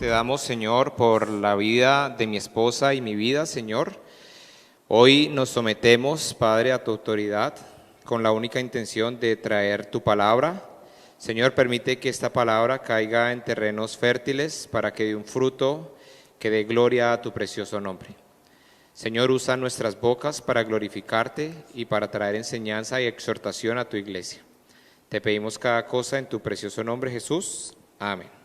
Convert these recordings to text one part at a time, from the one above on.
te damos, Señor, por la vida de mi esposa y mi vida, Señor. Hoy nos sometemos, Padre, a tu autoridad con la única intención de traer tu palabra. Señor, permite que esta palabra caiga en terrenos fértiles para que dé un fruto que dé gloria a tu precioso nombre. Señor, usa nuestras bocas para glorificarte y para traer enseñanza y exhortación a tu iglesia. Te pedimos cada cosa en tu precioso nombre, Jesús. Amén.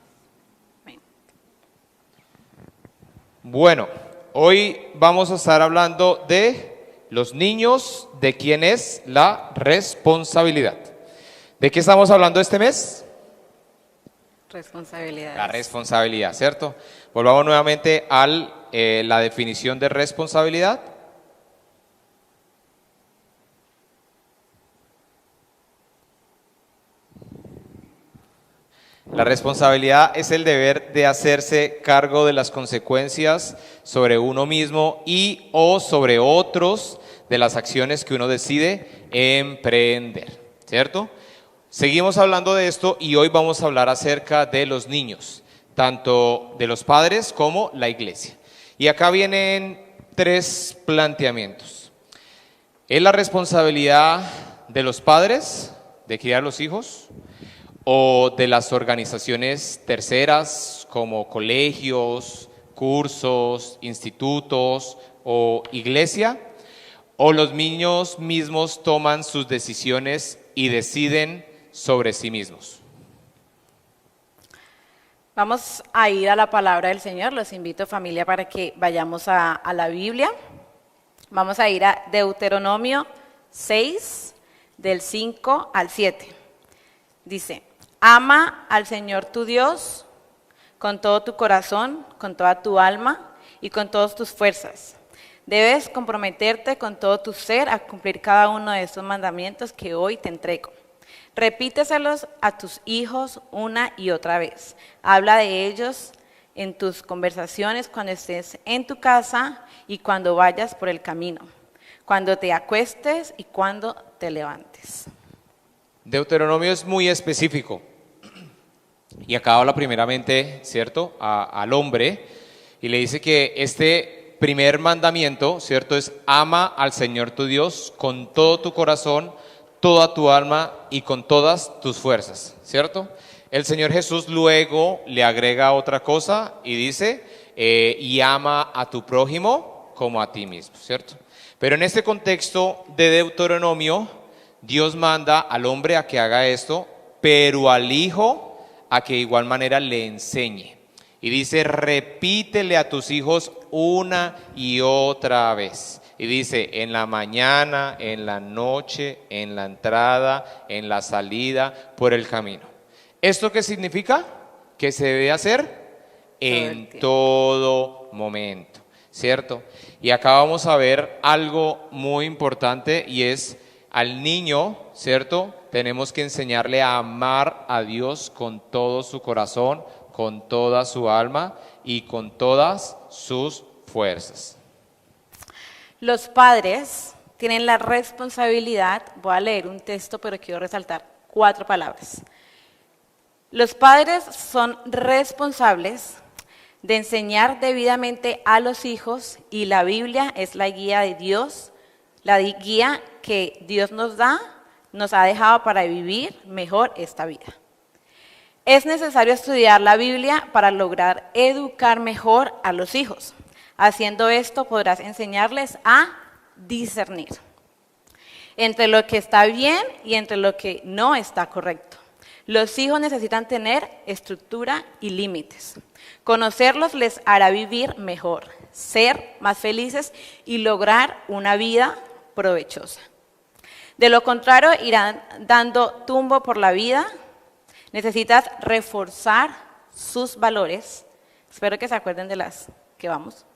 Bueno, hoy vamos a estar hablando de los niños, de quién es la responsabilidad. ¿De qué estamos hablando este mes? Responsabilidad. La responsabilidad, ¿cierto? Volvamos nuevamente a la definición de responsabilidad. La responsabilidad es el deber de hacerse cargo de las consecuencias sobre uno mismo y o sobre otros de las acciones que uno decide emprender, ¿cierto? Seguimos hablando de esto y hoy vamos a hablar acerca de los niños, tanto de los padres como la iglesia. Y acá vienen tres planteamientos. ¿Es la responsabilidad de los padres de criar a los hijos o de las organizaciones terceras como colegios, cursos, institutos o iglesia? ¿O los niños mismos toman sus decisiones y deciden sobre sí mismos? Vamos a ir a la palabra del Señor. Los invito, familia, para que vayamos a la Biblia. Vamos a ir a Deuteronomio 6, del 5 al 7. Dice: ama al Señor tu Dios con todo tu corazón, con toda tu alma y con todas tus fuerzas. Debes comprometerte con todo tu ser a cumplir cada uno de estos mandamientos que hoy te entrego. Repíteselos a tus hijos una y otra vez. Habla de ellos en tus conversaciones cuando estés en tu casa y cuando vayas por el camino, cuando te acuestes y cuando te levantes. Deuteronomio es muy específico y acá habla primeramente, ¿cierto?, al hombre y le dice que este primer mandamiento, ¿cierto?, es ama al Señor tu Dios con todo tu corazón, toda tu alma y con todas tus fuerzas, ¿cierto? El Señor Jesús luego le agrega otra cosa y dice, y ama a tu prójimo como a ti mismo, ¿cierto? Pero en este contexto de Deuteronomio, Dios manda al hombre a que haga esto, pero al hijo a que de igual manera le enseñe. Y dice, repítele a tus hijos una y otra vez. Y dice, en la mañana, en la noche, en la entrada, en la salida, por el camino. ¿Esto qué significa? Que se debe hacer en todo momento, ¿cierto? Y acá vamos a ver algo muy importante y es al niño, ¿cierto? Tenemos que enseñarle a amar a Dios con todo su corazón, con toda su alma y con todas sus fuerzas. Los padres tienen la responsabilidad, voy a leer un texto, pero quiero resaltar 4 palabras. Los padres son responsables de enseñar debidamente a los hijos y la Biblia es la guía de Dios, la guía que Dios nos ha dejado para vivir mejor esta vida. Es necesario estudiar la Biblia para lograr educar mejor a los hijos. Haciendo esto podrás enseñarles a discernir entre lo que está bien y entre lo que no está correcto. Los hijos necesitan tener estructura y límites. Conocerlos les hará vivir mejor, ser más felices y lograr una vida provechosa. De lo contrario, irán dando tumbo por la vida. Necesitas reforzar sus valores. Espero que se acuerden de las que vamos.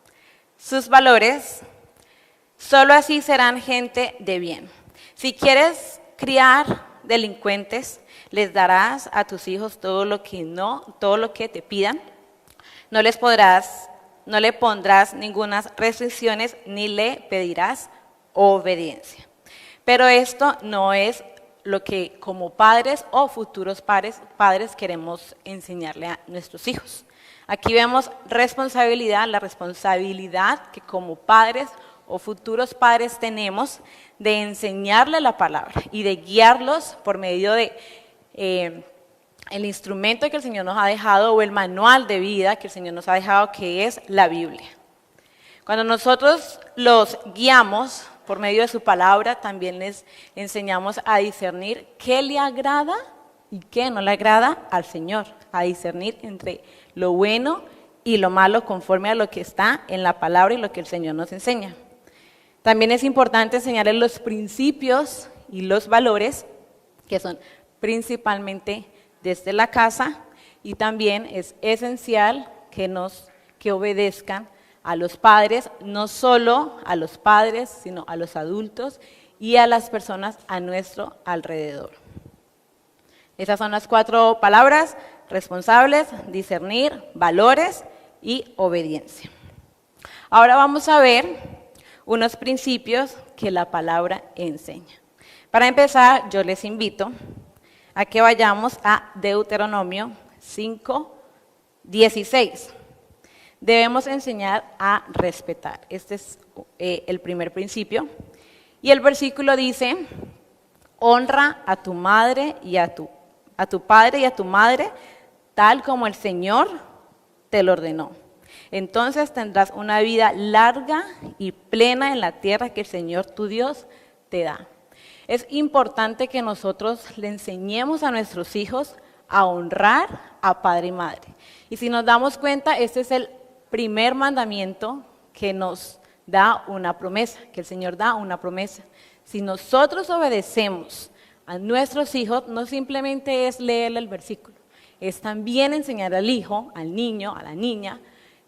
Sus valores, solo así serán gente de bien. Si quieres criar delincuentes, les darás a tus hijos todo lo que te pidan. No le pondrás ninguna restricciones ni le pedirás obediencia. Pero esto no es lo que como padres o futuros padres queremos enseñarle a nuestros hijos. Aquí vemos responsabilidad, la responsabilidad que como padres o futuros padres tenemos de enseñarle la palabra y de guiarlos por medio de el instrumento que el Señor nos ha dejado o el manual de vida que el Señor nos ha dejado, que es la Biblia. Cuando nosotros los guiamos por medio de su palabra, también les enseñamos a discernir qué le agrada y qué no le agrada al Señor, a discernir entre lo bueno y lo malo conforme a lo que está en la palabra y lo que el Señor nos enseña. También es importante enseñarles los principios y los valores que son principalmente desde la casa, y también es esencial que obedezcan a los padres, no solo a los padres, sino a los adultos y a las personas a nuestro alrededor. Esas son las 4 palabras: responsables, discernir, valores y obediencia. Ahora vamos a ver unos principios que la palabra enseña. Para empezar, yo les invito a que vayamos a Deuteronomio 5:16. Debemos enseñar a respetar. Este es el primer principio. Y el versículo dice: honra a tu madre y a tu padre y a tu madre, tal como el Señor te lo ordenó. Entonces tendrás una vida larga y plena en la tierra que el Señor tu Dios te da. Es importante que nosotros le enseñemos a nuestros hijos a honrar a padre y madre. Y si nos damos cuenta, este es el primer mandamiento que nos da una promesa, que el Señor da una promesa. Si nosotros obedecemos a nuestros hijos, no simplemente es leerle el versículo, es también enseñar al hijo, al niño, a la niña,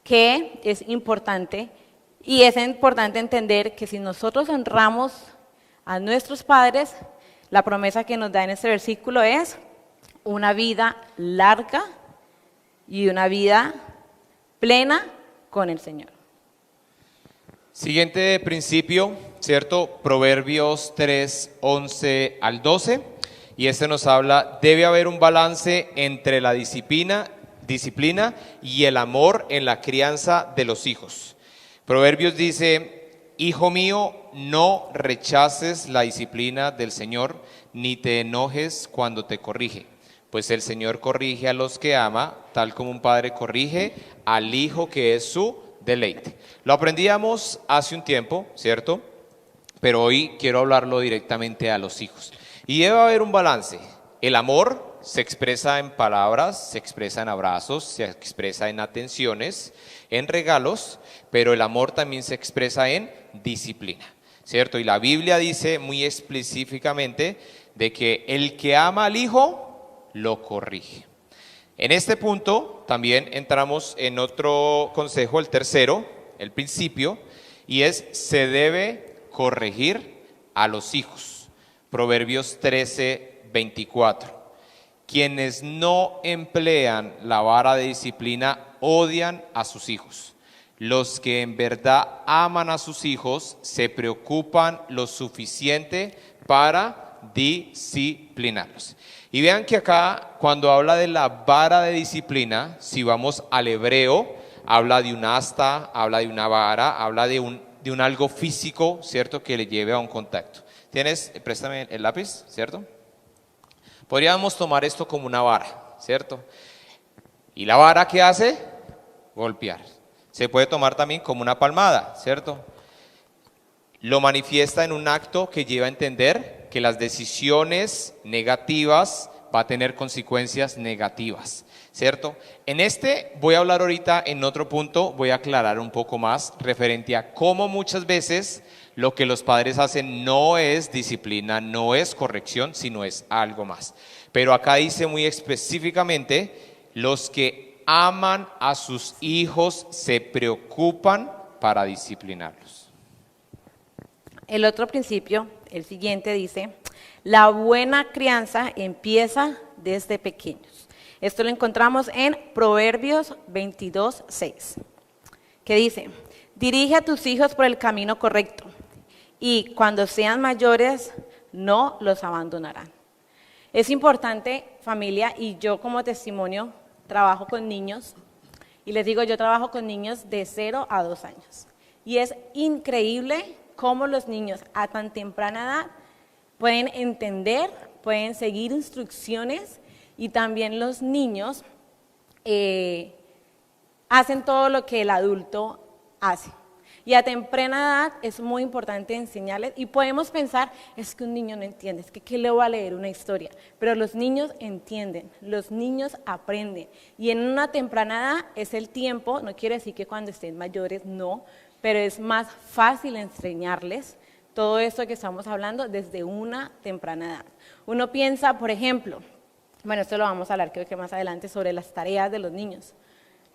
que es importante, y es importante entender que si nosotros honramos a nuestros padres, la promesa que nos da en este versículo es una vida larga y una vida plena con el Señor. Siguiente principio, ¿cierto? Proverbios 3, 11 al 12. Y este nos habla: debe haber un balance entre la disciplina y el amor en la crianza de los hijos. Proverbios dice: hijo mío, no rechaces la disciplina del Señor, ni te enojes cuando te corrige. Pues el Señor corrige a los que ama, tal como un padre corrige al hijo que es su deleite. Lo aprendíamos hace un tiempo, ¿cierto? Pero hoy quiero hablarlo directamente a los hijos. Y debe haber un balance. El amor se expresa en palabras, se expresa en abrazos, se expresa en atenciones, en regalos, pero el amor también se expresa en disciplina, ¿cierto? Y la Biblia dice muy específicamente de que el que ama al hijo lo corrige. En este punto también entramos en otro consejo, el tercero, el principio, y es: se debe corregir a los hijos. Proverbios 13, 24. Quienes no emplean la vara de disciplina odian a sus hijos. Los que en verdad aman a sus hijos se preocupan lo suficiente para disciplinarlos. Y vean que acá, cuando habla de la vara de disciplina, si vamos al hebreo, habla de un asta, habla de una vara, habla de un algo físico, ¿cierto?, que le lleve a un contacto. Préstame el lápiz, ¿cierto? Podríamos tomar esto como una vara, ¿cierto? ¿Y la vara qué hace? Golpear. Se puede tomar también como una palmada, ¿cierto? Lo manifiesta en un acto que lleva a entender que las decisiones negativas va a tener consecuencias negativas, ¿cierto? En este voy a hablar ahorita, en otro punto voy a aclarar un poco más referente a cómo muchas veces lo que los padres hacen no es disciplina, no es corrección, sino es algo más. Pero acá dice muy específicamente: los que aman a sus hijos se preocupan para disciplinarlos. El otro principio, el siguiente, dice: la buena crianza empieza desde pequeños. Esto lo encontramos en Proverbios 22, 6, que dice: dirige a tus hijos por el camino correcto, y cuando sean mayores no los abandonarán. Es importante, familia, y yo como testimonio trabajo con niños, Y les digo, yo trabajo con niños de 0 a 2 años. Y es increíble cómo los niños a tan temprana edad pueden entender, pueden seguir instrucciones y también los niños hacen todo lo que el adulto hace. Y a temprana edad es muy importante enseñarles y podemos pensar, es que un niño no entiende, es que ¿qué le va a leer una historia? Pero los niños entienden, los niños aprenden y en una temprana edad es el tiempo, no quiere decir que cuando estén mayores no, pero es más fácil enseñarles todo esto que estamos hablando desde una temprana edad. Uno piensa, por ejemplo, bueno, esto lo vamos a hablar creo que más adelante sobre las tareas de los niños.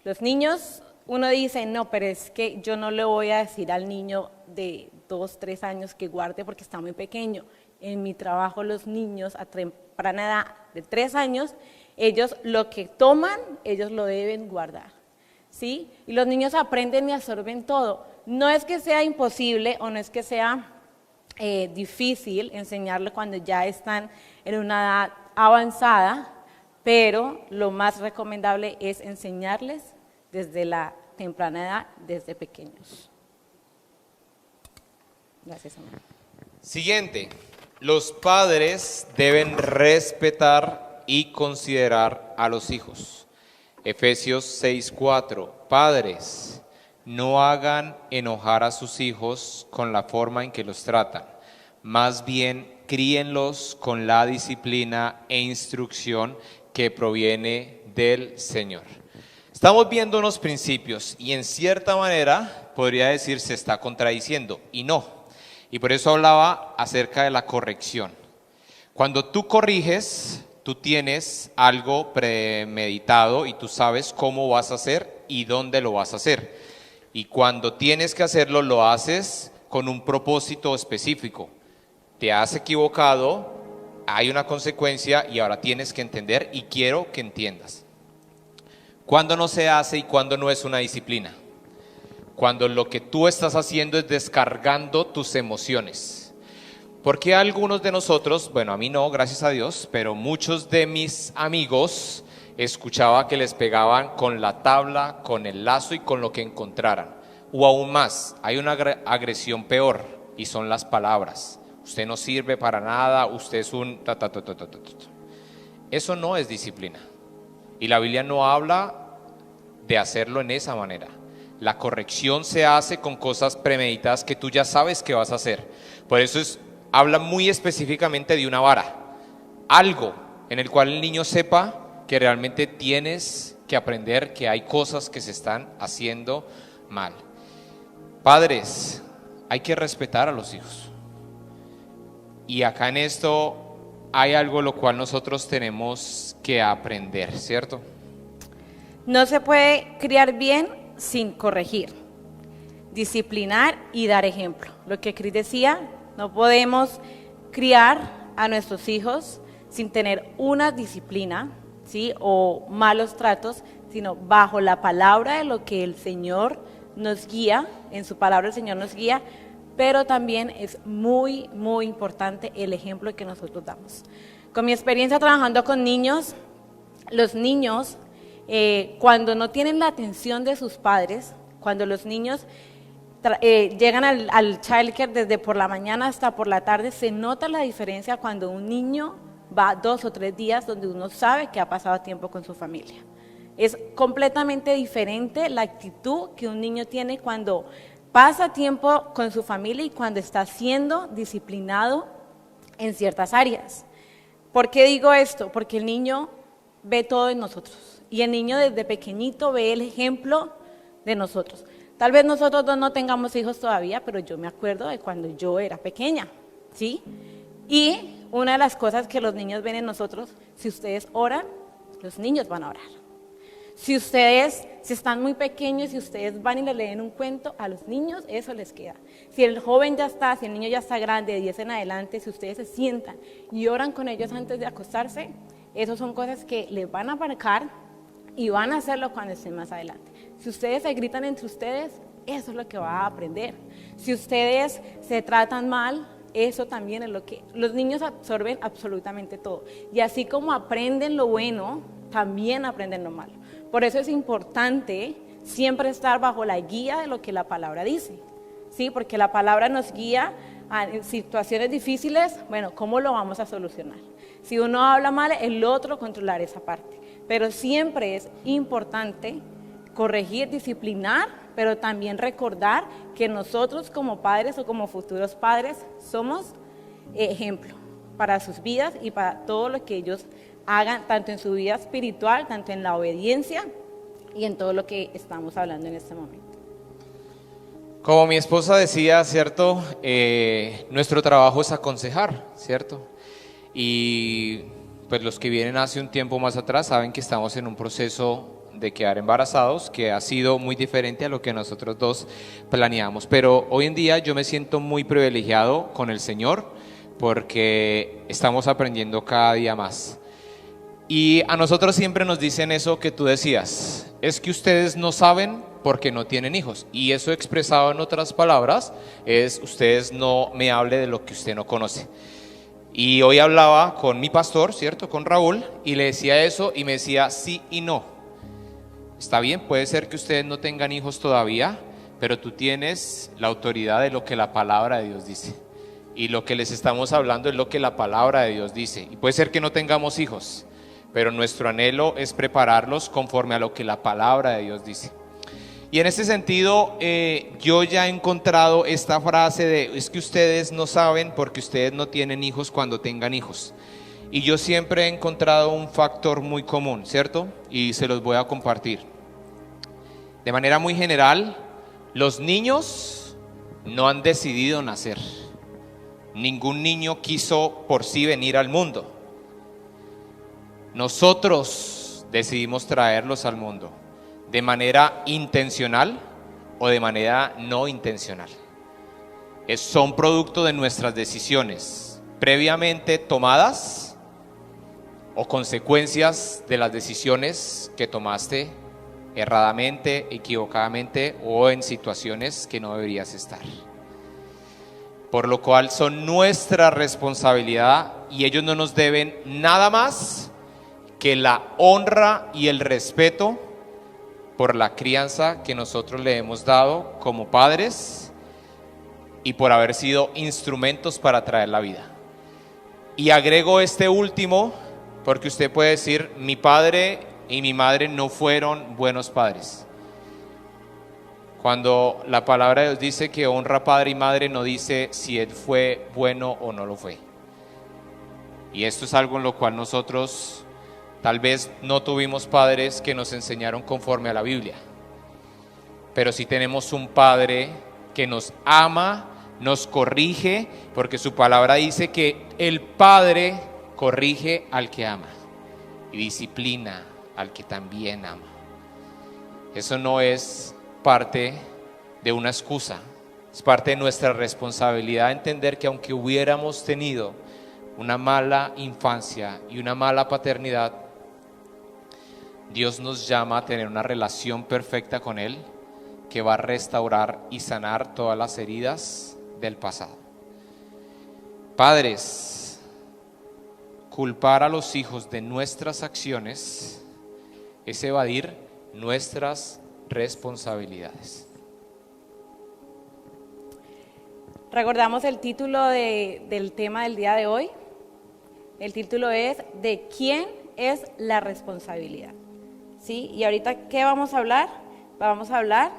Los niños, uno dice, no, pero es que yo no le voy a decir al niño de 2, 3 años que guarde porque está muy pequeño. En mi trabajo los niños a temprana edad de 3 años, ellos lo que toman, ellos lo deben guardar, ¿sí? Y los niños aprenden y absorben todo. No es que sea imposible o no es que sea difícil enseñarle cuando ya están en una edad avanzada, pero lo más recomendable es enseñarles desde la temprana edad, desde pequeños. Gracias, amor. Siguiente, los padres deben respetar y considerar a los hijos. Efesios 6:4, padres, no hagan enojar a sus hijos con la forma en que los tratan, más bien críenlos con la disciplina e instrucción que proviene del Señor. Estamos viendo unos principios y en cierta manera podría decir se está contradiciendo y no. Y por eso hablaba acerca de la corrección. Cuando tú corriges, tú tienes algo premeditado y tú sabes cómo vas a hacer y dónde lo vas a hacer. Y cuando tienes que hacerlo, lo haces con un propósito específico. Te has equivocado, hay una consecuencia y ahora tienes que entender y quiero que entiendas. Cuando no se hace y cuando no es una disciplina. Cuando lo que tú estás haciendo es descargando tus emociones. Porque algunos de nosotros, bueno, a mí no, gracias a Dios, pero muchos de mis amigos escuchaba que les pegaban con la tabla, con el lazo y con lo que encontraran. O aún más, hay una agresión peor y son las palabras. Usted no sirve para nada, usted es un... Eso no es disciplina. Y la Biblia no habla de hacerlo en esa manera. La corrección se hace con cosas premeditadas que tú ya sabes que vas a hacer. Por eso habla muy específicamente de una vara. Algo en el cual el niño sepa que realmente tienes que aprender que hay cosas que se están haciendo mal. Padres, hay que respetar a los hijos. Y acá en esto hay algo lo cual nosotros tenemos que aprender, ¿cierto? No se puede criar bien sin corregir, disciplinar y dar ejemplo. Lo que Cris decía, no podemos criar a nuestros hijos sin tener una disciplina, ¿sí? O malos tratos, sino bajo la palabra de lo que el Señor nos guía, en su palabra el Señor nos guía, pero también es muy, muy importante el ejemplo que nosotros damos. Con mi experiencia trabajando con niños, los niños, cuando no tienen la atención de sus padres, cuando los niños llegan al childcare desde por la mañana hasta por la tarde, se nota la diferencia cuando un niño va 2 o 3 días donde uno sabe que ha pasado tiempo con su familia. Es completamente diferente la actitud que un niño tiene cuando pasa tiempo con su familia y cuando está siendo disciplinado en ciertas áreas. ¿Por qué digo esto? Porque el niño ve todo en nosotros y el niño desde pequeñito ve el ejemplo de nosotros. Tal vez nosotros dos no tengamos hijos todavía, pero yo me acuerdo de cuando yo era pequeña, ¿sí? Y una de las cosas que los niños ven en nosotros, si ustedes oran, los niños van a orar. Si están muy pequeños, si ustedes van y le leen un cuento, a los niños eso les queda. Si el joven ya está, si el niño ya está grande, de 10 en adelante, si ustedes se sientan y oran con ellos antes de acostarse, esas son cosas que les van a marcar y van a hacerlo cuando estén más adelante. Si ustedes se gritan entre ustedes, eso es lo que va a aprender. Si ustedes se tratan mal, eso también es lo que... Los niños absorben absolutamente todo. Y así como aprenden lo bueno, también aprenden lo malo. Por eso es importante siempre estar bajo la guía de lo que la palabra dice, ¿sí? Porque la palabra nos guía en situaciones difíciles, bueno, ¿cómo lo vamos a solucionar? Si uno habla mal, el otro controlar esa parte. Pero siempre es importante corregir, disciplinar, pero también recordar que nosotros como padres o como futuros padres somos ejemplo para sus vidas y para todo lo que ellos hagan, tanto en su vida espiritual, tanto en la obediencia y en todo lo que estamos hablando en este momento. Como mi esposa decía, ¿cierto? Nuestro trabajo es aconsejar, ¿cierto? Y pues los que vienen hace un tiempo más atrás saben que estamos en un proceso de quedar embarazados que ha sido muy diferente a lo que nosotros dos planeamos. Pero hoy en día yo me siento muy privilegiado con el Señor porque estamos aprendiendo cada día más. Y a nosotros siempre nos dicen eso que tú decías, es que ustedes no saben porque no tienen hijos. Y eso expresado en otras palabras es, ustedes no me hable de lo que usted no conoce. Y hoy hablaba con mi pastor, ¿cierto? Con Raúl, y le decía eso y me decía sí y no. Está bien, puede ser que ustedes no tengan hijos todavía, pero tú tienes la autoridad de lo que la palabra de Dios dice. Y lo que les estamos hablando es lo que la palabra de Dios dice. Y puede ser que no tengamos hijos, pero nuestro anhelo es prepararlos conforme a lo que la palabra de Dios dice. Y en ese sentido, yo ya he encontrado esta frase de, es que ustedes no saben porque ustedes no tienen hijos cuando tengan hijos. Y yo siempre he encontrado un factor muy común, ¿cierto? Y se los voy a compartir. De manera muy general, los niños no han decidido nacer. Ningún niño quiso por sí venir al mundo. Nosotros decidimos traerlos al mundo de manera intencional o de manera no intencional. Son producto de nuestras decisiones previamente tomadas o consecuencias de las decisiones que tomaste erradamente, equivocadamente o en situaciones que no deberías estar. Por lo cual son nuestra responsabilidad y ellos no nos deben nada más que la honra y el respeto por la crianza que nosotros le hemos dado como padres y por haber sido instrumentos para traer la vida. Y agrego este último porque usted puede decir, mi padre y mi madre no fueron buenos padres. Cuando la palabra de Dios dice que honra padre y madre, no dice si él fue bueno o no lo fue. Y esto es algo en lo cual nosotros tal vez no tuvimos padres que nos enseñaron conforme a la Biblia, pero sí tenemos un padre que nos ama, nos corrige, porque su palabra dice que el padre corrige al que ama y disciplina al que también ama. Eso no es parte de una excusa, es parte de nuestra responsabilidad entender que aunque hubiéramos tenido una mala infancia y una mala paternidad, Dios nos llama a tener una relación perfecta con Él que va a restaurar y sanar todas las heridas del pasado. Padres, culpar a los hijos de nuestras acciones es evadir nuestras responsabilidades. Recordamos el título del tema del día de hoy. El título es ¿de quién es la responsabilidad? ¿Sí? Y ahorita, ¿qué vamos a hablar? Vamos a hablar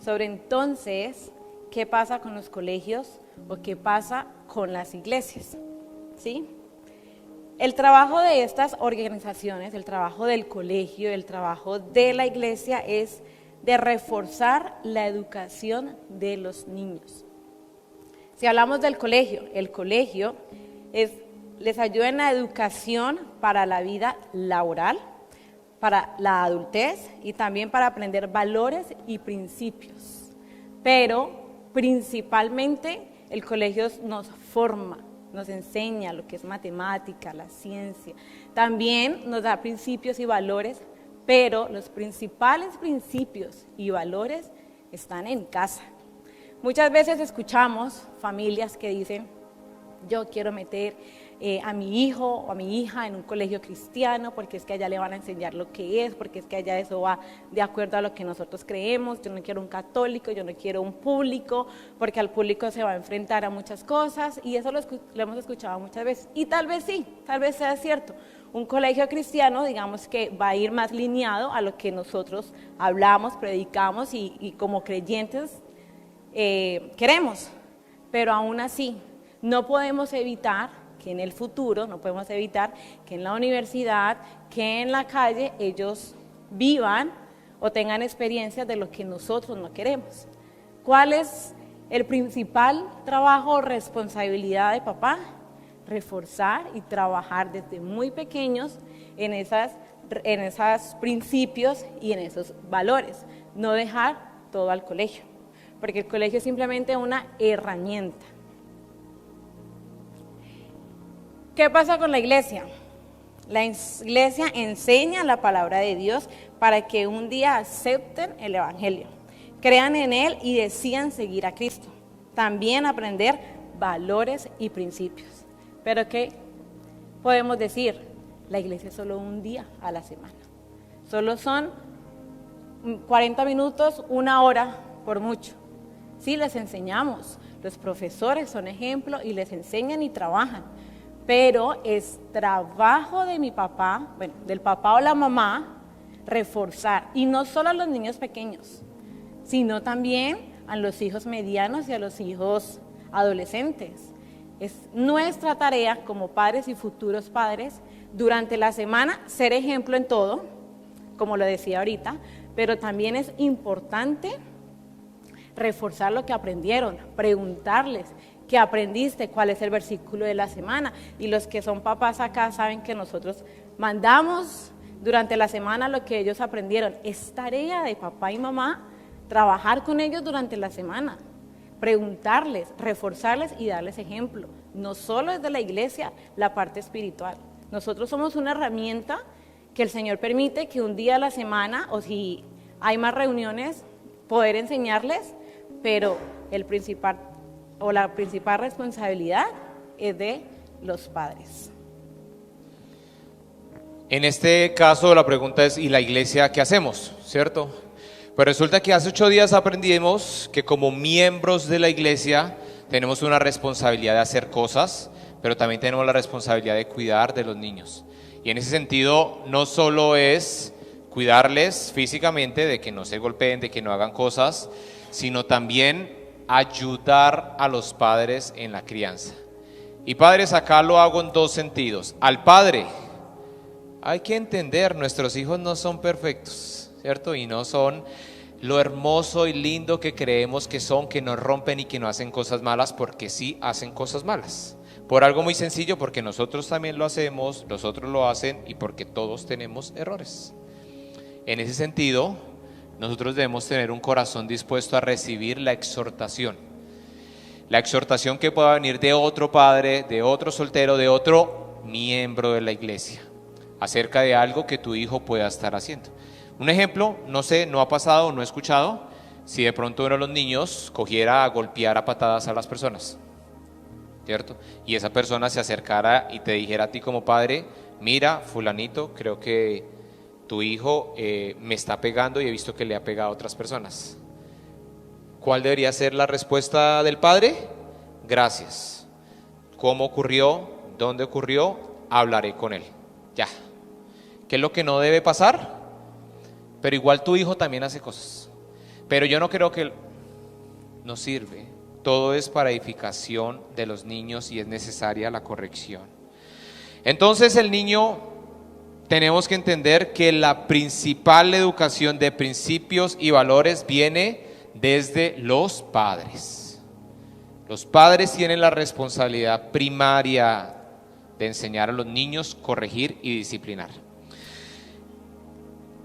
sobre entonces qué pasa con los colegios o qué pasa con las iglesias. ¿Sí? El trabajo de estas organizaciones, el trabajo del colegio, el trabajo de la iglesia es de reforzar la educación de los niños. Si hablamos del colegio, el colegio les ayuda en la educación para la vida laboral, para la adultez y también para aprender valores y principios. Pero principalmente el colegio nos forma, nos enseña lo que es matemática, la ciencia. También nos da principios y valores, pero los principales principios y valores están en casa. Muchas veces escuchamos familias que dicen, yo quiero meter a mi hijo o a mi hija en un colegio cristiano, porque es que allá le van a enseñar lo que es, porque es que allá eso va de acuerdo a lo que nosotros creemos. Yo no quiero un católico, yo no quiero un público, porque al público se va a enfrentar a muchas cosas, y eso lo hemos escuchado muchas veces. Y tal vez sí, tal vez sea cierto. Un colegio cristiano, digamos que va a ir más lineado a lo que nosotros hablamos, predicamos y como creyentes queremos, pero aún así no podemos evitar que en el futuro, no podemos evitar que en la universidad, que en la calle ellos vivan o tengan experiencias de lo que nosotros no queremos. ¿Cuál es el principal trabajo o responsabilidad de papá? Reforzar y trabajar desde muy pequeños en esos principios y en esos valores, no dejar todo al colegio, porque el colegio es simplemente una herramienta. ¿Qué pasa con la iglesia? La iglesia enseña la palabra de Dios para que un día acepten el evangelio, crean en él y decidan seguir a Cristo. También aprender valores y principios. Pero ¿qué podemos decir? La iglesia es solo un día a la semana. Solo son 40 minutos, una hora por mucho. Sí, les enseñamos. Los profesores son ejemplo y les enseñan y trabajan. Pero es trabajo de mi papá, bueno, del papá o la mamá, reforzar. Y no solo a los niños pequeños, sino también a los hijos medianos y a los hijos adolescentes. Es nuestra tarea como padres y futuros padres, durante la semana, ser ejemplo en todo, como lo decía ahorita, pero también es importante reforzar lo que aprendieron, preguntarles, ¿qué aprendiste? ¿Cuál es el versículo de la semana? Y los que son papás acá saben que nosotros mandamos durante la semana lo que ellos aprendieron. Es tarea de papá y mamá trabajar con ellos durante la semana, preguntarles, reforzarles y darles ejemplo. No solo es de la iglesia la parte espiritual. Nosotros somos una herramienta que el Señor permite que un día a la semana, o si hay más reuniones, poder enseñarles, pero la principal responsabilidad es de los padres. En este caso la pregunta es, ¿y la iglesia qué hacemos? ¿Cierto? Pues resulta que hace 8 días aprendimos que como miembros de la iglesia tenemos una responsabilidad de hacer cosas, pero también tenemos la responsabilidad de cuidar de los niños. Y en ese sentido no solo es cuidarles físicamente, de que no se golpeen, de que no hagan cosas, sino también ayudar a los padres en la crianza. Y padres, acá lo hago en 2 sentidos. Al padre, hay que entender, nuestros hijos no son perfectos, ¿cierto? Y no son lo hermoso y lindo que creemos que son, que no rompen y que no hacen cosas malas, porque sí hacen cosas malas. Por algo muy sencillo, porque nosotros también lo hacemos, los otros lo hacen y porque todos tenemos errores. En ese sentido, nosotros debemos tener un corazón dispuesto a recibir la exhortación. La exhortación que pueda venir de otro padre, de otro soltero, de otro miembro de la iglesia, acerca de algo que tu hijo pueda estar haciendo. Un ejemplo, no sé, no ha pasado, no he escuchado, si de pronto uno de los niños cogiera a golpear a patadas a las personas, ¿cierto? Y esa persona se acercara y te dijera a ti como padre, mira, fulanito, creo que tu hijo me está pegando y he visto que le ha pegado a otras personas. ¿Cuál debería ser la respuesta del padre? Gracias. ¿Cómo ocurrió? ¿Dónde ocurrió? Hablaré con él. Ya. ¿Qué es lo que no debe pasar? Pero igual tu hijo también hace cosas. Pero yo no creo que no sirve. Todo es para edificación de los niños y es necesaria la corrección. Entonces el niño, tenemos que entender que la principal educación de principios y valores viene desde los padres. Los padres tienen la responsabilidad primaria de enseñar a los niños, corregir y disciplinar.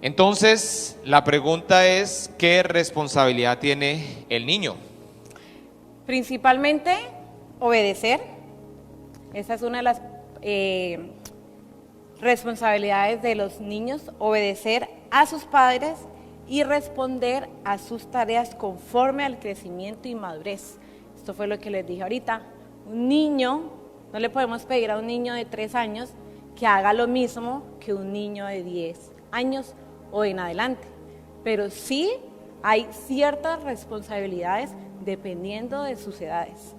Entonces, la pregunta es, ¿qué responsabilidad tiene el niño? Principalmente, obedecer. Esa es una de las responsabilidades de los niños, obedecer a sus padres y responder a sus tareas conforme al crecimiento y madurez. Esto fue lo que les dije ahorita. Un niño No le podemos pedir a un niño de 3 años que haga lo mismo que un niño de 10 años o en adelante, pero sí hay ciertas responsabilidades dependiendo de sus edades.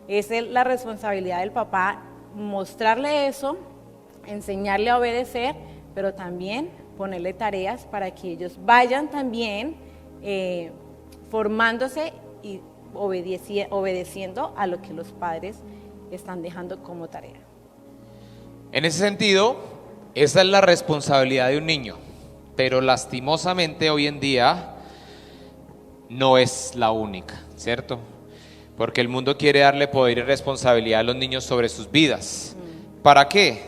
Es la responsabilidad del papá mostrarle eso, enseñarle a obedecer, pero también ponerle tareas para que ellos vayan también formándose y obedeciendo a lo que los padres están dejando como tarea. En ese sentido, esa es la responsabilidad de un niño, pero lastimosamente hoy en día no es la única, ¿cierto? Porque el mundo quiere darle poder y responsabilidad a los niños sobre sus vidas. ¿Para qué?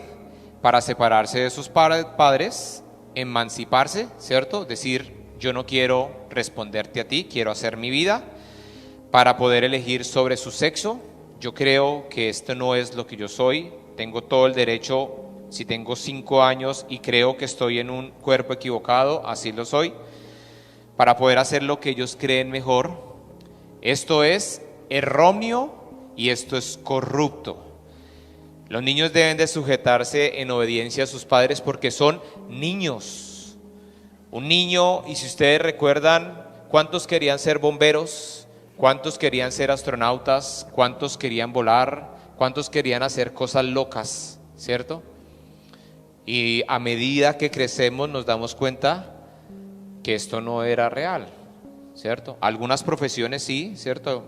Para separarse de sus padres, emanciparse, ¿cierto? Decir, yo no quiero responderte a ti, quiero hacer mi vida, para poder elegir sobre su sexo. Yo creo que esto no es lo que yo soy, tengo todo el derecho, si tengo 5 años y creo que estoy en un cuerpo equivocado, así lo soy, para poder hacer lo que ellos creen mejor. Esto es erróneo y esto es corrupto. Los niños deben de sujetarse en obediencia a sus padres porque son niños. Un niño, y si ustedes recuerdan, ¿cuántos querían ser bomberos? ¿Cuántos querían ser astronautas? ¿Cuántos querían volar? ¿Cuántos querían hacer cosas locas? ¿Cierto? Y a medida que crecemos nos damos cuenta que esto no era real, ¿cierto? Algunas profesiones sí, ¿cierto?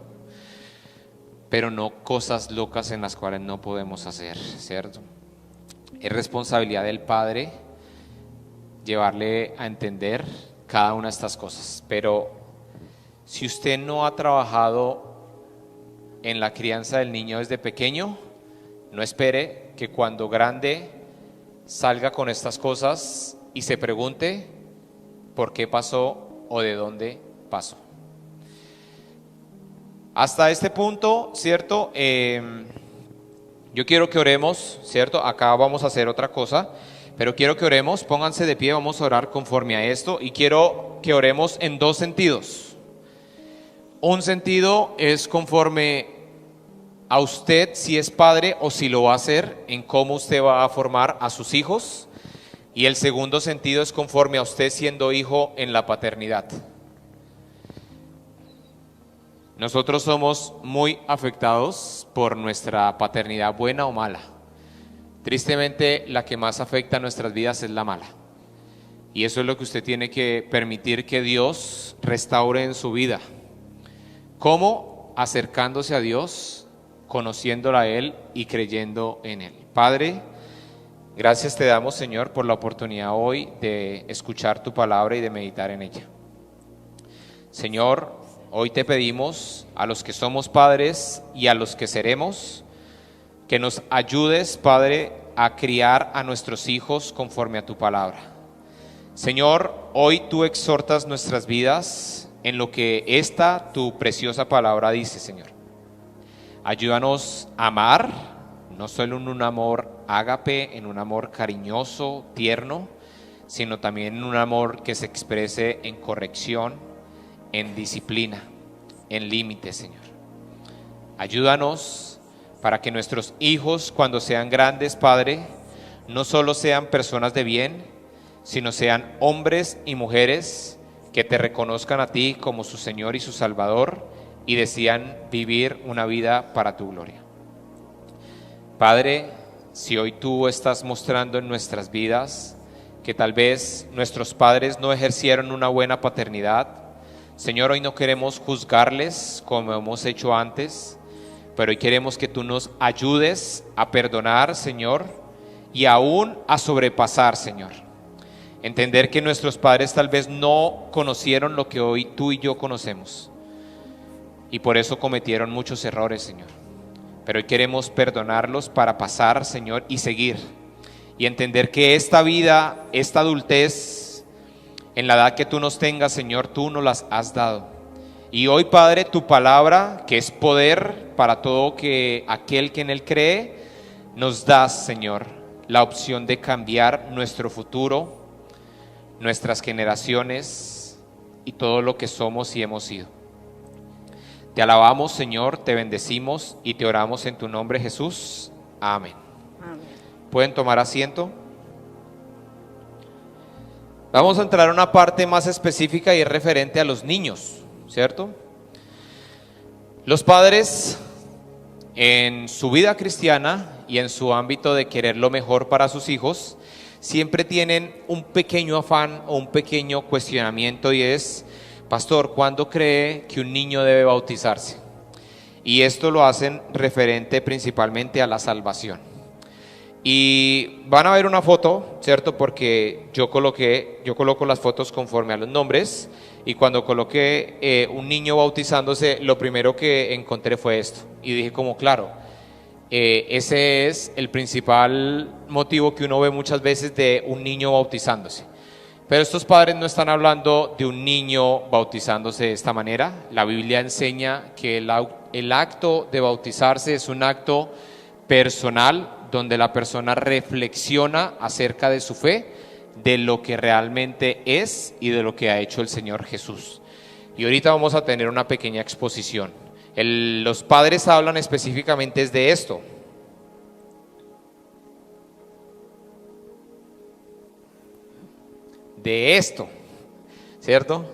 Pero no cosas locas en las cuales no podemos hacer, ¿cierto? Es responsabilidad del padre llevarle a entender cada una de estas cosas, pero si usted no ha trabajado en la crianza del niño desde pequeño, no espere que cuando grande salga con estas cosas y se pregunte por qué pasó o de dónde pasó. Hasta este punto, ¿cierto? Yo quiero que oremos, ¿cierto? Acá vamos a hacer otra cosa, pero quiero que oremos, pónganse de pie, vamos a orar conforme a esto y quiero que oremos en 2 sentidos. Un sentido es conforme a usted, si es padre o si lo va a hacer, en cómo usted va a formar a sus hijos. Y el segundo sentido es conforme a usted siendo hijo en la paternidad. Nosotros somos muy afectados por nuestra paternidad, buena o mala. Tristemente, la que más afecta a nuestras vidas es la mala. Y eso es lo que usted tiene que permitir que Dios restaure en su vida. ¿Cómo? Acercándose a Dios, conociéndolo a Él y creyendo en Él. Padre, gracias te damos, Señor, por la oportunidad hoy de escuchar tu palabra y de meditar en ella. Señor, hoy te pedimos a los que somos padres y a los que seremos, que nos ayudes, Padre, a criar a nuestros hijos conforme a tu palabra. Señor, hoy tú exhortas nuestras vidas en lo que tu preciosa palabra dice, Señor. Ayúdanos a amar, no solo en un amor ágape, en un amor cariñoso, tierno, sino también en un amor que se exprese en corrección, en disciplina, en límites, Señor. Ayúdanos para que nuestros hijos, cuando sean grandes, Padre, no solo sean personas de bien, sino sean hombres y mujeres que te reconozcan a ti como su Señor y su Salvador y desean vivir una vida para tu gloria. Padre, si hoy tú estás mostrando en nuestras vidas que tal vez nuestros padres no ejercieron una buena paternidad, Señor, hoy no queremos juzgarles como hemos hecho antes, pero hoy queremos que tú nos ayudes a perdonar, Señor, y aún a sobrepasar, Señor. Entender que nuestros padres tal vez no conocieron lo que hoy tú y yo conocemos y por eso cometieron muchos errores, Señor. Pero hoy queremos perdonarlos para pasar, Señor, y seguir y entender que esta vida, esta adultez, en la edad que tú nos tengas, Señor, tú nos las has dado. Y hoy, Padre, tu palabra, que es poder para todo aquel que en él cree, nos das, Señor, la opción de cambiar nuestro futuro, nuestras generaciones y todo lo que somos y hemos sido. Te alabamos, Señor, te bendecimos y te oramos en tu nombre, Jesús. Amén. Amén. ¿Pueden tomar asiento? Vamos a entrar a una parte más específica y es referente a los niños, ¿cierto? Los padres en su vida cristiana y en su ámbito de querer lo mejor para sus hijos, siempre tienen un pequeño afán o un pequeño cuestionamiento, y es: pastor, ¿cuándo cree que un niño debe bautizarse? Y esto lo hacen referente principalmente a la salvación. Y van a ver una foto, ¿cierto? Porque yo coloco las fotos conforme a los nombres, y cuando coloqué un niño bautizándose, lo primero que encontré fue esto. Y dije como, claro, ese es el principal motivo que uno ve muchas veces de un niño bautizándose. Pero estos padres no están hablando de un niño bautizándose de esta manera. La Biblia enseña que el acto de bautizarse es un acto personal, donde la persona reflexiona acerca de su fe, de lo que realmente es y de lo que ha hecho el Señor Jesús. Y ahorita vamos a tener una pequeña exposición. Los padres hablan específicamente de esto. De esto, ¿cierto?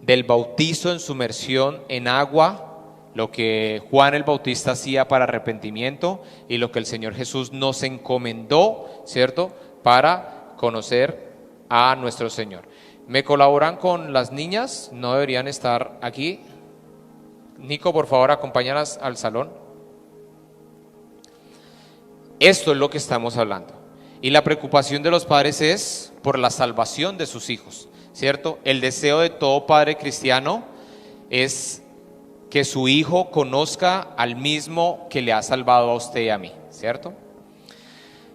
Del bautizo en sumersión en agua, lo que Juan el Bautista hacía para arrepentimiento y lo que el Señor Jesús nos encomendó, ¿cierto?, para conocer a nuestro Señor. ¿Me colaboran con las niñas? No deberían estar aquí. Nico, por favor, acompáñalas al salón. Esto es lo que estamos hablando. Y la preocupación de los padres es por la salvación de sus hijos, ¿cierto? El deseo de todo padre cristiano es que su hijo conozca al mismo que le ha salvado a usted y a mí, ¿cierto?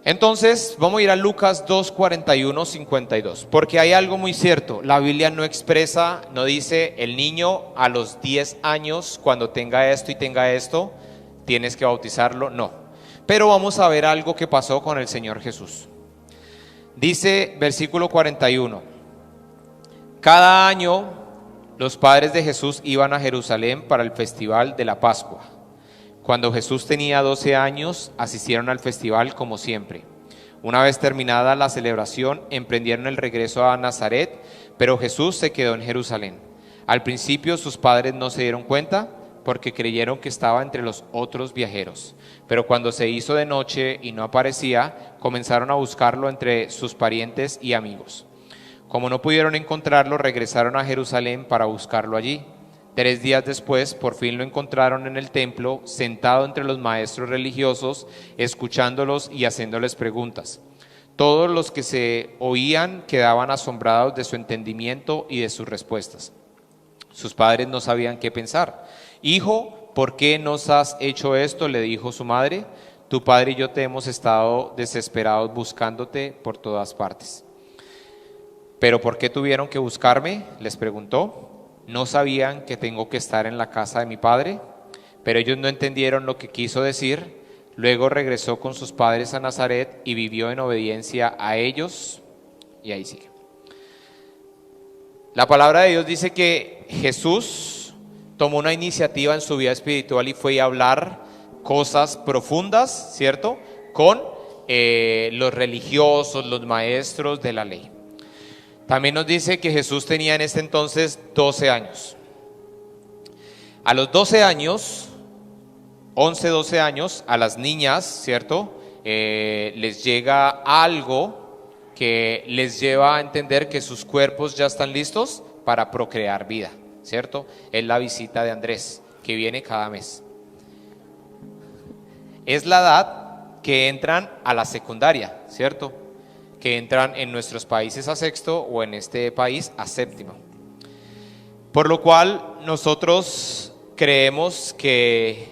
Entonces, vamos a ir a Lucas 2, 41, 52, porque hay algo muy cierto. La Biblia no expresa, no dice: el niño a los 10 años, cuando tenga esto y tenga esto, tienes que bautizarlo, no. Pero vamos a ver algo que pasó con el Señor Jesús. Dice, versículo 41, cada año los padres de Jesús iban a Jerusalén para el festival de la Pascua. Cuando Jesús tenía 12 años, asistieron al festival como siempre. Una vez terminada la celebración, emprendieron el regreso a Nazaret, pero Jesús se quedó en Jerusalén. Al principio sus padres no se dieron cuenta, porque creyeron que estaba entre los otros viajeros. Pero cuando se hizo de noche y no aparecía, comenzaron a buscarlo entre sus parientes y amigos. Como no pudieron encontrarlo, regresaron a Jerusalén para buscarlo allí. 3 días después, por fin lo encontraron en el templo, sentado entre los maestros religiosos, escuchándolos y haciéndoles preguntas. Todos los que se oían quedaban asombrados de su entendimiento y de sus respuestas. Sus padres no sabían qué pensar. Hijo, ¿por qué nos has hecho esto?, le dijo su madre. Tu padre y yo te hemos estado desesperados buscándote por todas partes. ¿Pero por qué tuvieron que buscarme?, les preguntó. ¿No sabían que tengo que estar en la casa de mi padre? Pero ellos no entendieron lo que quiso decir. Luego regresó con sus padres a Nazaret y vivió en obediencia a ellos. Y ahí sigue. La palabra de Dios dice que Jesús tomó una iniciativa en su vida espiritual y fue a hablar cosas profundas, ¿cierto?, con los religiosos, los maestros de la ley. También nos dice que Jesús tenía en ese entonces 12 años. A los 12 años, 11, 12 años, a las niñas, ¿cierto?, les llega algo que les lleva a entender que sus cuerpos ya están listos para procrear vida, ¿cierto? Es la visita de Andrés, que viene cada mes. Es la edad que entran a la secundaria, ¿cierto?, que entran en nuestros países a sexto o en este país a séptimo. Por lo cual nosotros creemos que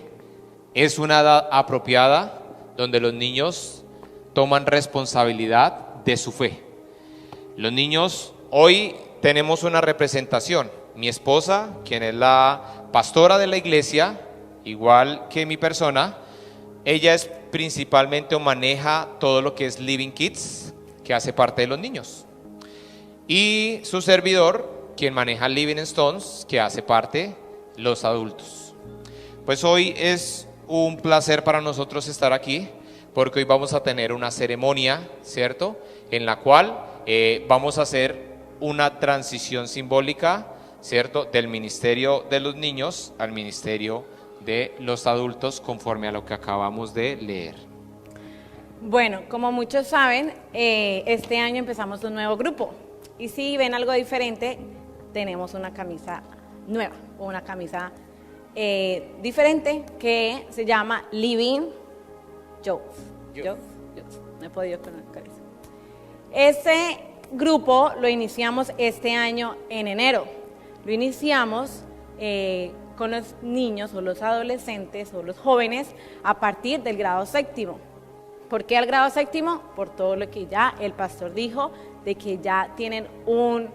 es una edad apropiada donde los niños toman responsabilidad de su fe. Los niños, hoy tenemos una representación. Mi esposa, quien es la pastora de la iglesia, igual que mi persona, ella es principalmente o maneja todo lo que es Living Kids, que hace parte de los niños, y su servidor, quien maneja Living Stones, que hace parte de los adultos. Pues hoy es un placer para nosotros estar aquí, porque hoy vamos a tener una ceremonia, ¿cierto? En la cual vamos a hacer una transición simbólica, ¿cierto? Del ministerio de los niños al ministerio de los adultos, conforme a lo que acabamos de leer. Bueno, como muchos saben, este año empezamos un nuevo grupo. Y si ven algo diferente, tenemos una camisa nueva, o una camisa diferente que se llama Living Jokes. No he podido con eso. Este grupo lo iniciamos este año en enero. Lo iniciamos con los niños o los adolescentes o los jóvenes a partir del grado séptimo. ¿Por qué al grado séptimo? Por todo lo que ya el pastor dijo, de que ya tienen un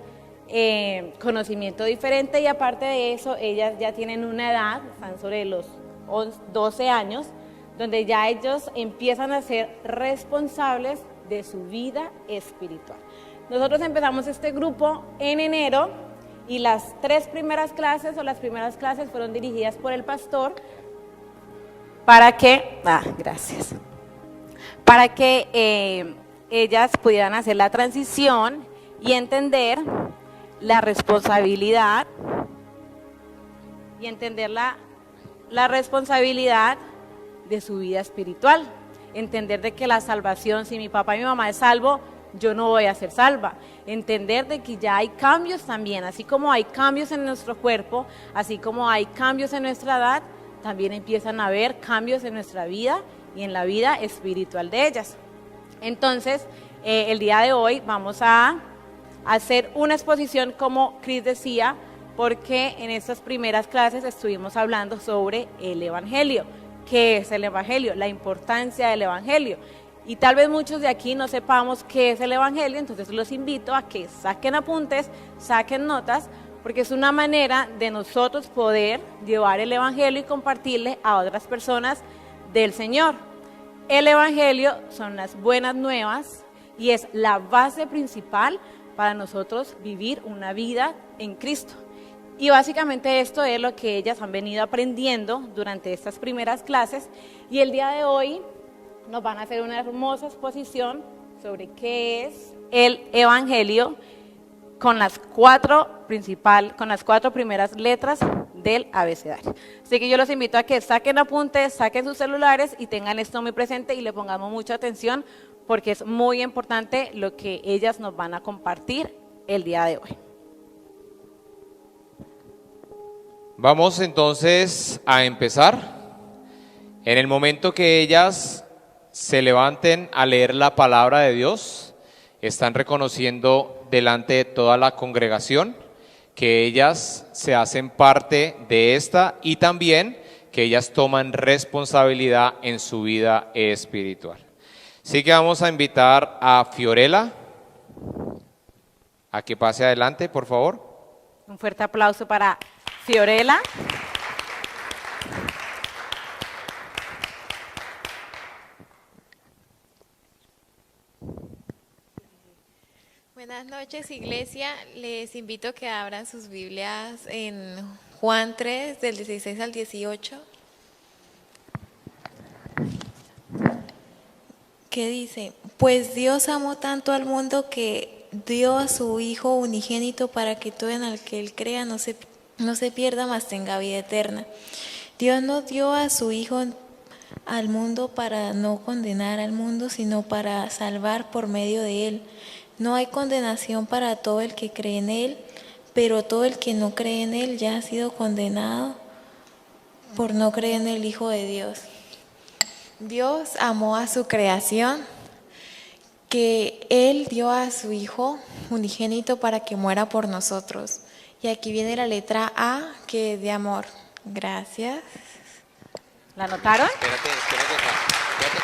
conocimiento diferente y aparte de eso, ellas ya tienen una edad, están sobre los 12 años, donde ya ellos empiezan a ser responsables de su vida espiritual. Nosotros empezamos este grupo en enero y las primeras clases fueron dirigidas por el pastor para que ellas pudieran hacer la transición y entender la responsabilidad la responsabilidad de su vida espiritual, entender de que la salvación, si mi papá y mi mamá es salvo, yo no voy a ser salva, entender de que ya hay cambios también, así como hay cambios en nuestro cuerpo, así como hay cambios en nuestra edad, también empiezan a haber cambios en nuestra vida y en la vida espiritual de ellas. Entonces, el día de hoy vamos a hacer una exposición, como Cris decía, porque en estas primeras clases estuvimos hablando sobre el Evangelio. ¿Qué es el Evangelio? La importancia del Evangelio. Y tal vez muchos de aquí no sepamos qué es el Evangelio, entonces los invito a que saquen apuntes, saquen notas, porque es una manera de nosotros poder llevar el Evangelio y compartirle a otras personas del Señor. El Evangelio son las buenas nuevas y es la base principal para nosotros vivir una vida en Cristo. Y básicamente esto es lo que ellas han venido aprendiendo durante estas primeras clases y el día de hoy nos van a hacer una hermosa exposición sobre qué es el Evangelio con las cuatro primeras letras del abecedario. Así que yo los invito a que saquen apuntes, saquen sus celulares y tengan esto muy presente y le pongamos mucha atención porque es muy importante lo que ellas nos van a compartir el día de hoy. Vamos entonces a empezar. En el momento que ellas se levanten a leer la palabra de Dios, están reconociendo delante de toda la congregación que ellas se hacen parte de esta y también que ellas toman responsabilidad en su vida espiritual. Así que vamos a invitar a Fiorella a que pase adelante, por favor. Un fuerte aplauso para Fiorella. Buenas noches, iglesia. Les invito a que abran sus Biblias en Juan 3, del 16 al 18. Que dice: Pues Dios amó tanto al mundo que dio a su Hijo unigénito para que todo en el que Él crea no se pierda, mas tenga vida eterna. Dios no dio a su Hijo al mundo para no condenar al mundo, sino para salvar por medio de Él. No hay condenación para todo el que cree en Él, pero todo el que no cree en Él ya ha sido condenado por no creer en el Hijo de Dios. Dios amó a su creación, que Él dio a su Hijo unigénito para que muera por nosotros. Y aquí viene la letra A, que es de amor. Gracias. ¿La anotaron? Espérate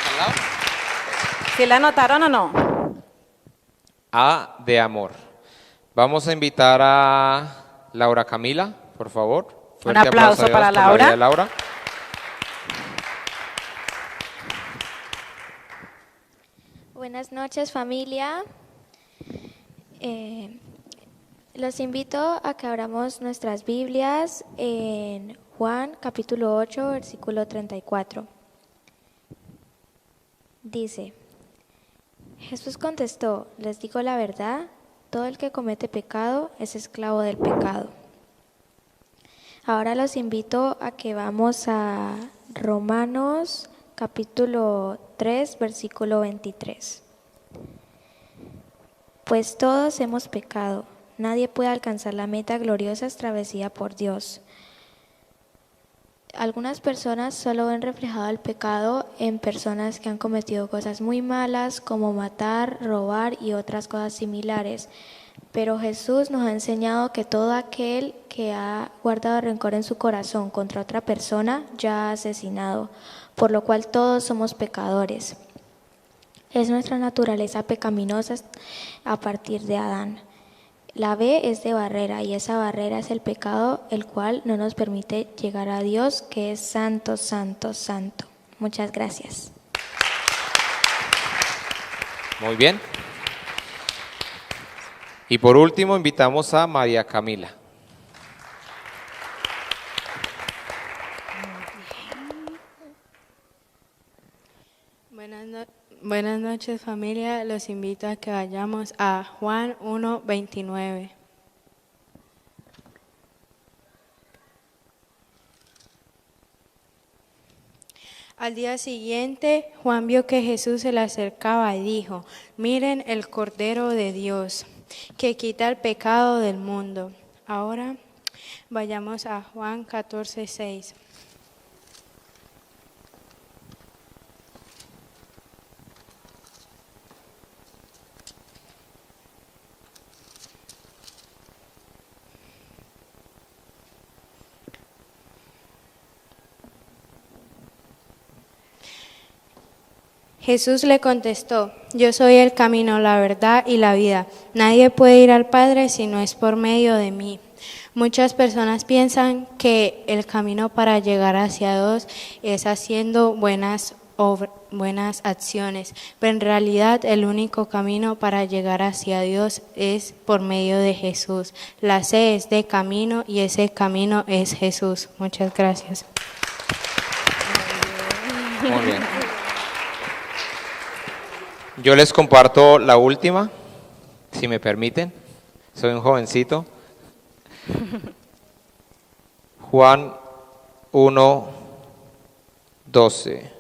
al lado. ¿Sí la anotaron o no? A de amor. Vamos a invitar a Laura Camila, por favor. Un aplauso para Laura. Laura. Buenas noches, familia. Los invito a que abramos nuestras Biblias en Juan capítulo 8, versículo 34. Dice, Jesús contestó, les digo la verdad, todo el que comete pecado es esclavo del pecado. Ahora los invito a que vamos a Romanos capítulo 3, versículo 23. Pues todos hemos pecado, nadie puede alcanzar la meta gloriosa establecida por Dios. Algunas personas solo ven reflejado el pecado en personas que han cometido cosas muy malas como matar, robar y otras cosas similares. Pero Jesús nos ha enseñado que todo aquel que ha guardado rencor en su corazón contra otra persona ya ha asesinado, por lo cual todos somos pecadores. Es nuestra naturaleza pecaminosa a partir de Adán. La B es de barrera y esa barrera es el pecado, el cual no nos permite llegar a Dios, que es santo, santo, santo. Muchas gracias. Muy bien. Y por último invitamos a María Camila. Buenas noches, familia. Los invito a que vayamos a Juan 1:29. Al día siguiente, Juan vio que Jesús se le acercaba y dijo, miren el Cordero de Dios, que quita el pecado del mundo. Ahora vayamos a Juan 14:6. Jesús le contestó, yo soy el camino, la verdad y la vida. Nadie puede ir al Padre si no es por medio de mí. Muchas personas piensan que el camino para llegar hacia Dios es haciendo buenas acciones, pero en realidad el único camino para llegar hacia Dios es por medio de Jesús. La C es de camino y ese camino es Jesús. Muchas gracias. Muy bien. Yo les comparto la última, si me permiten. Soy un jovencito. Juan 1:12.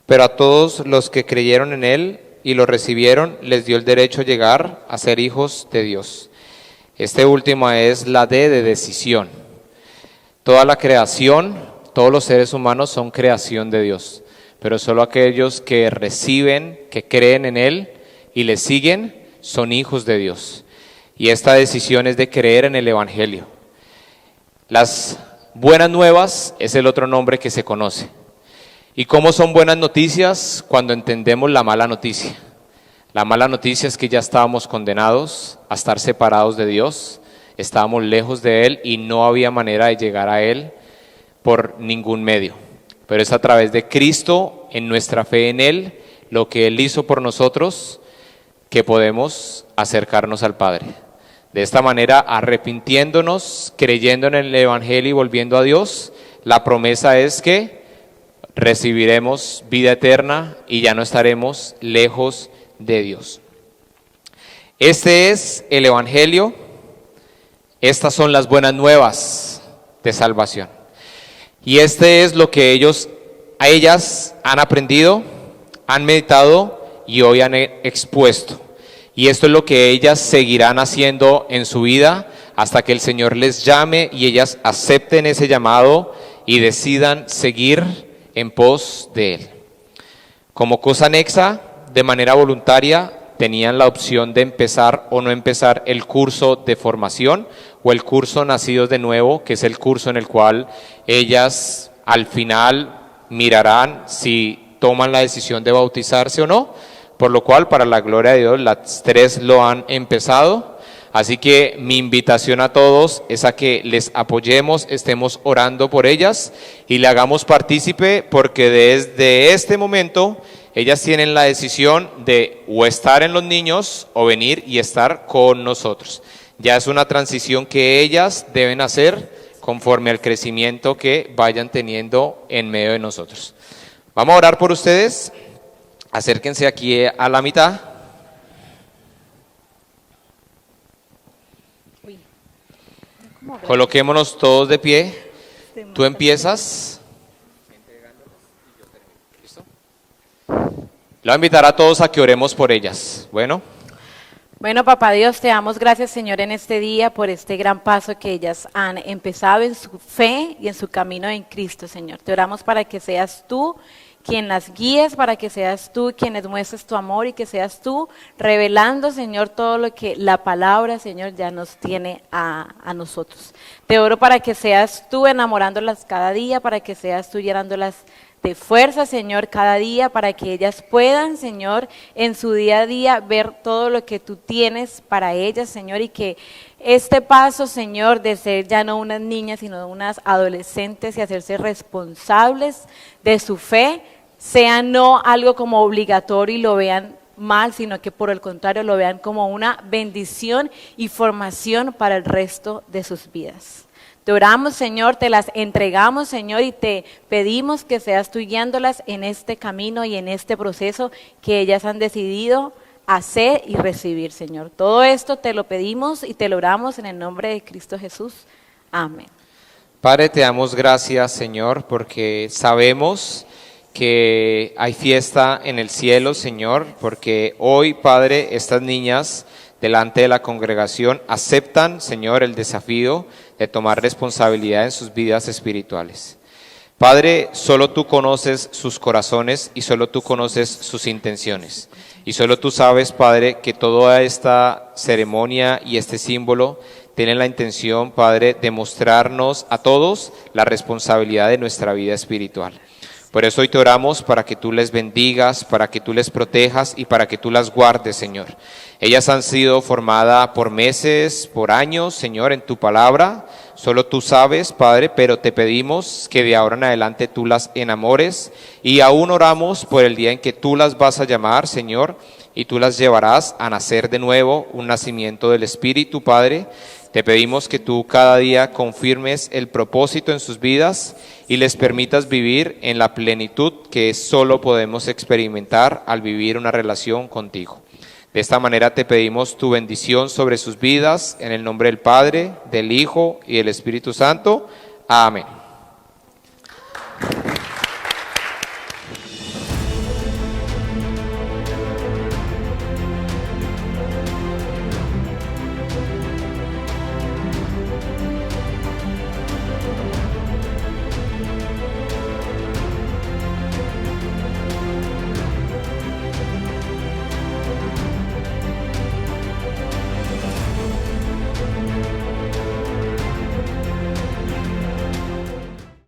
Pero a todos los que creyeron en Él y lo recibieron, les dio el derecho a llegar a ser hijos de Dios. Este último es la D de decisión. Toda la creación, todos los seres humanos son creación de Dios. Pero solo aquellos que reciben, que creen en Él y le siguen, son hijos de Dios. Y esta decisión es de creer en el Evangelio. Las buenas nuevas es el otro nombre que se conoce. ¿Y cómo son buenas noticias? Cuando entendemos la mala noticia. La mala noticia es que ya estábamos condenados a estar separados de Dios, estábamos lejos de Él y no había manera de llegar a Él por ningún medio. Pero es a través de Cristo, en nuestra fe en Él, lo que Él hizo por nosotros, que podemos acercarnos al Padre. De esta manera, arrepintiéndonos, creyendo en el Evangelio y volviendo a Dios, la promesa es que recibiremos vida eterna y ya no estaremos lejos de Dios. Este es el Evangelio, estas son las buenas nuevas de salvación. Y este es lo que ellas han aprendido, han meditado y hoy han expuesto. Y esto es lo que ellas seguirán haciendo en su vida hasta que el Señor les llame y ellas acepten ese llamado y decidan seguir en pos de Él. Como cosa anexa, de manera voluntaria, tenían la opción de empezar o no empezar el curso de formación o el curso Nacidos de Nuevo, que es el curso en el cual ellas al final mirarán si toman la decisión de bautizarse o no, por lo cual para la gloria de Dios las tres lo han empezado. Así que mi invitación a todos es a que les apoyemos, estemos orando por ellas y le hagamos partícipe, porque desde este momento ellas tienen la decisión de o estar en los niños o venir y estar con nosotros. Ya es una transición que ellas deben hacer conforme al crecimiento que vayan teniendo en medio de nosotros. Vamos a orar por ustedes. Acérquense aquí a la mitad. Coloquémonos todos de pie. Tú empiezas. ¿Listo? Le voy a invitar a todos a que oremos por ellas. Bueno, Papá Dios, te damos gracias, Señor, en este día por este gran paso que ellas han empezado en su fe y en su camino en Cristo, Señor. Te oramos para que seas tú quien las guíes, para que seas tú quien les muestres tu amor y que seas tú revelando, Señor, todo lo que la palabra, Señor, ya nos tiene a nosotros. Te oro para que seas tú enamorándolas cada día, para que seas tú llenándolas de fuerza, Señor, cada día, para que ellas puedan, Señor, en su día a día ver todo lo que tú tienes para ellas, Señor, y que este paso, Señor, de ser ya no unas niñas, sino unas adolescentes y hacerse responsables de su fe, sea no algo como obligatorio y lo vean mal, sino que por el contrario lo vean como una bendición y formación para el resto de sus vidas. Te oramos, Señor, te las entregamos, Señor, y te pedimos que seas tú guiándolas en este camino y en este proceso que ellas han decidido hacer y recibir, Señor. Todo esto te lo pedimos y te lo oramos en el nombre de Cristo Jesús. Amén. Padre, te damos gracias, Señor, porque sabemos que hay fiesta en el cielo, Señor, porque hoy, Padre, estas niñas delante de la congregación aceptan, Señor, el desafío de tomar responsabilidad en sus vidas espirituales. Padre, solo tú conoces sus corazones y solo tú conoces sus intenciones. Y solo tú sabes, Padre, que toda esta ceremonia y este símbolo tienen la intención, Padre, de mostrarnos a todos la responsabilidad de nuestra vida espiritual. Por eso hoy te oramos para que tú les bendigas, para que tú les protejas y para que tú las guardes, Señor. Ellas han sido formadas por meses, por años, Señor, en tu palabra. Solo tú sabes, Padre, pero te pedimos que de ahora en adelante tú las enamores y aún oramos por el día en que tú las vas a llamar, Señor, y tú las llevarás a nacer de nuevo, un nacimiento del Espíritu, Padre. Te pedimos que tú cada día confirmes el propósito en sus vidas y les permitas vivir en la plenitud que solo podemos experimentar al vivir una relación contigo. De esta manera te pedimos tu bendición sobre sus vidas, en el nombre del Padre, del Hijo y del Espíritu Santo. Amén.